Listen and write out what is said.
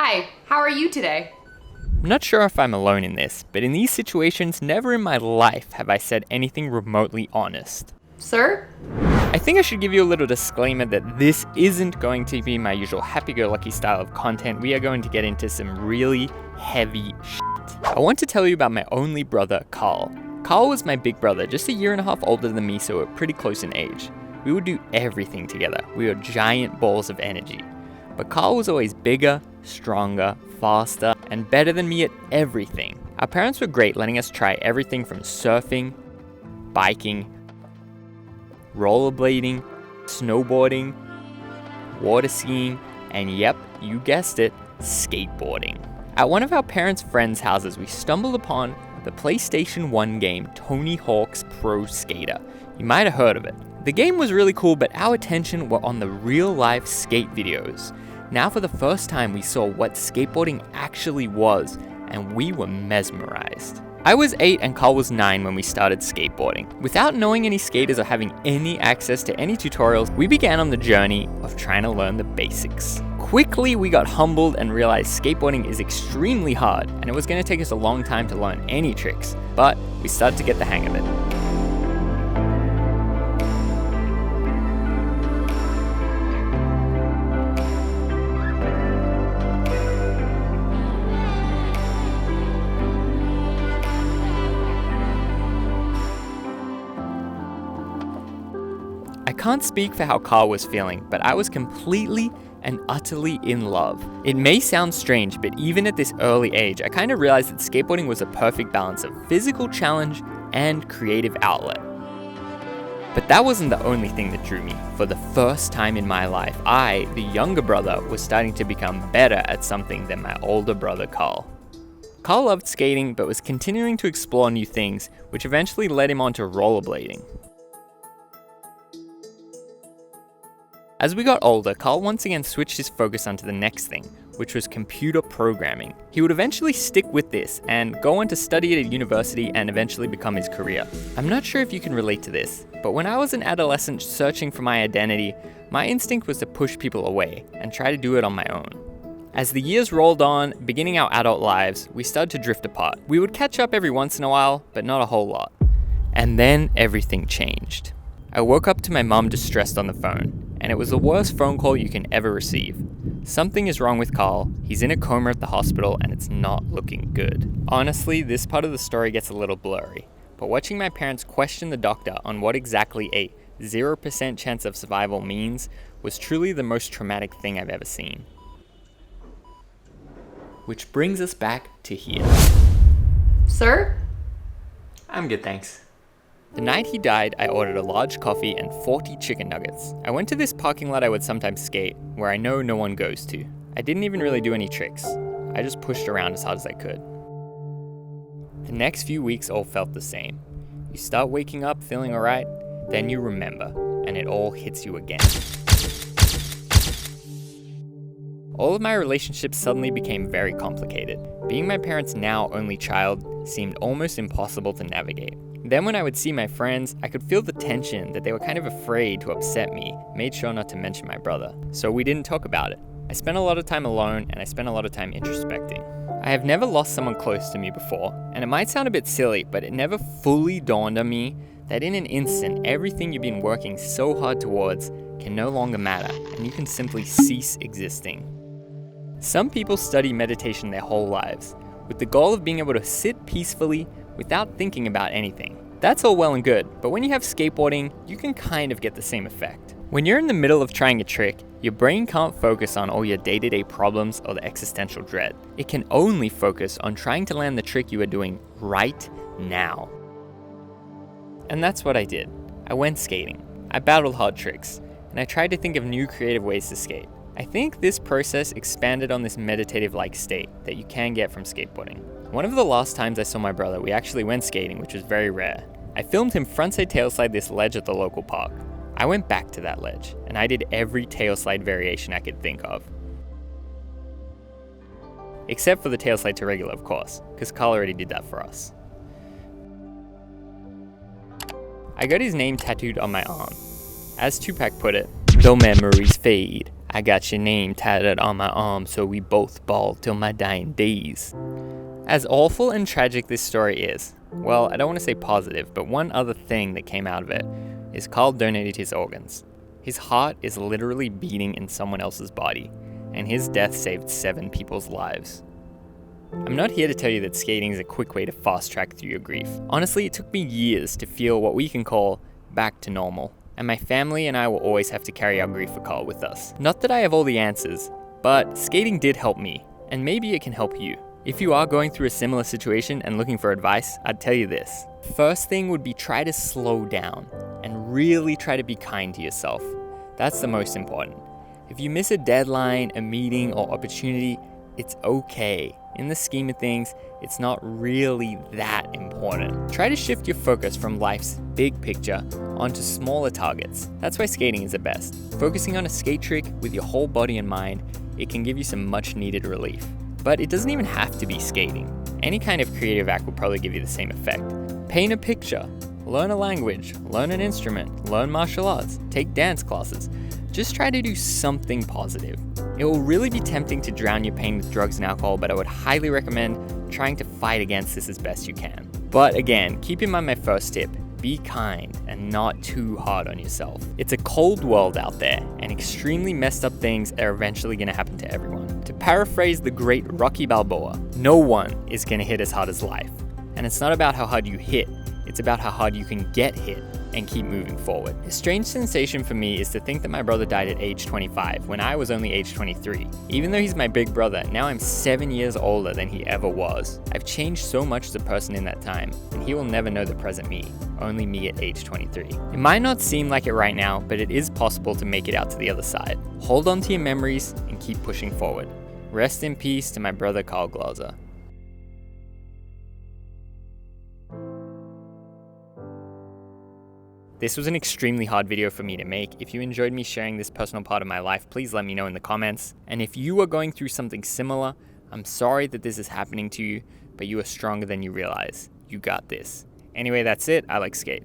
Hi, how are you today? I'm not sure if I'm alone in this, but in these situations, never in my life have I said anything remotely honest. Sir? I think I should give you a little disclaimer that this isn't going to be my usual happy-go-lucky style of content. We are going to get into some really heavy shit. I want to tell you about my only brother, Karl. Karl was my big brother, just a year and a half older than me, so we're pretty close in age. We would do everything together. We were giant balls of energy. But Karl was always bigger, stronger, faster, and better than me at everything. Our parents were great, letting us try everything from surfing, biking, rollerblading, snowboarding, water skiing, and yep, you guessed it, skateboarding. At one of our parents' friends' houses, we stumbled upon the PlayStation 1 game Tony Hawk's Pro Skater. You might have heard of it. The game was really cool, but our attention were on the real-life skate videos. Now for the first time we saw what skateboarding actually was, and we were mesmerized. I was 8 and Karl was 9 when we started skateboarding. Without knowing any skaters or having any access to any tutorials, we began on the journey of trying to learn the basics. Quickly we got humbled and realized skateboarding is extremely hard, and it was going to take us a long time to learn any tricks, but we started to get the hang of it. I can't speak for how Karl was feeling, but I was completely and utterly in love. It may sound strange, but even at this early age, I kind of realized that skateboarding was a perfect balance of physical challenge and creative outlet. But that wasn't the only thing that drew me. For the first time in my life, I, the younger brother, was starting to become better at something than my older brother Karl. Karl loved skating, but was continuing to explore new things, which eventually led him onto rollerblading. As we got older, Karl once again switched his focus onto the next thing, which was computer programming. He would eventually stick with this and go on to study it at university and eventually become his career. I'm not sure if you can relate to this, but when I was an adolescent searching for my identity, my instinct was to push people away and try to do it on my own. As the years rolled on, beginning our adult lives, we started to drift apart. We would catch up every once in a while, but not a whole lot. And then everything changed. I woke up to my mom distressed on the phone, and it was the worst phone call you can ever receive. Something is wrong with Karl, he's in a coma at the hospital, and it's not looking good. Honestly, this part of the story gets a little blurry, but watching my parents question the doctor on what exactly a 0% chance of survival means was truly the most traumatic thing I've ever seen. Which brings us back to here. Sir? I'm good, thanks. The night he died, I ordered a large coffee and 40 chicken nuggets. I went to this parking lot I would sometimes skate, where I know no one goes to. I didn't even really do any tricks. I just pushed around as hard as I could. The next few weeks all felt the same. You start waking up feeling alright, then you remember, and it all hits you again. All of my relationships suddenly became very complicated. Being my parents' now only child seemed almost impossible to navigate. Then when I would see my friends, I could feel the tension that they were kind of afraid to upset me, made sure not to mention my brother. So we didn't talk about it. I spent a lot of time alone, and I spent a lot of time introspecting. I have never lost someone close to me before, and it might sound a bit silly, but it never fully dawned on me that in an instant, everything you've been working so hard towards can no longer matter, and you can simply cease existing. Some people study meditation their whole lives, with the goal of being able to sit peacefully without thinking about anything. That's all well and good, but when you have skateboarding, you can kind of get the same effect. When you're in the middle of trying a trick, your brain can't focus on all your day-to-day problems or the existential dread. It can only focus on trying to land the trick you are doing right now. And that's what I did. I went skating. I battled hard tricks, and I tried to think of new creative ways to skate. I think this process expanded on this meditative-like state that you can get from skateboarding. One of the last times I saw my brother, we actually went skating, which was very rare. I filmed him frontside tailslide this ledge at the local park. I went back to that ledge, and I did every tailslide variation I could think of. Except for the tailslide to regular, of course, because Karl already did that for us. I got his name tattooed on my arm. As Tupac put it, "Though memories fade, I got your name tatted on my arm so we both ball till my dying days. As awful and tragic this story is, well, I don't want to say positive, but one other thing that came out of it is Karl donated his organs. His heart is literally beating in someone else's body, and his death saved 7 people's lives. I'm not here to tell you that skating is a quick way to fast track through your grief. Honestly, it took me years to feel what we can call back to normal, and my family and I will always have to carry our grief for Karl with us. Not that I have all the answers, but skating did help me, and maybe it can help you. If you are going through a similar situation and looking for advice, I'd tell you this. First thing would be try to slow down and really try to be kind to yourself. That's the most important. If you miss a deadline, a meeting, or opportunity, it's okay. In the scheme of things, it's not really that important. Try to shift your focus from life's big picture onto smaller targets. That's why skating is the best. Focusing on a skate trick with your whole body and mind, it can give you some much needed relief. But it doesn't even have to be skating. Any kind of creative act will probably give you the same effect. Paint a picture, learn a language, learn an instrument, learn martial arts, take dance classes. Just try to do something positive. It will really be tempting to drown your pain with drugs and alcohol, but I would highly recommend trying to fight against this as best you can. But again, keep in mind my first tip. Be kind and not too hard on yourself. It's a cold world out there, and extremely messed up things are eventually going to happen to everyone. To paraphrase the great Rocky Balboa, no one is going to hit as hard as life. And it's not about how hard you hit, it's about how hard you can get hit and keep moving forward. A strange sensation for me is to think that my brother died at age 25 when I was only age 23. Even though he's my big brother, now I'm 7 years older than he ever was. I've changed so much as a person in that time, and he will never know the present me, only me at age 23. It might not seem like it right now, but it is possible to make it out to the other side. Hold on to your memories and keep pushing forward. Rest in peace to my brother Karl Glaser. This was an extremely hard video for me to make. If you enjoyed me sharing this personal part of my life, please let me know in the comments. And if you are going through something similar, I'm sorry that this is happening to you, but you are stronger than you realize. You got this. Anyway, that's it. I like skate.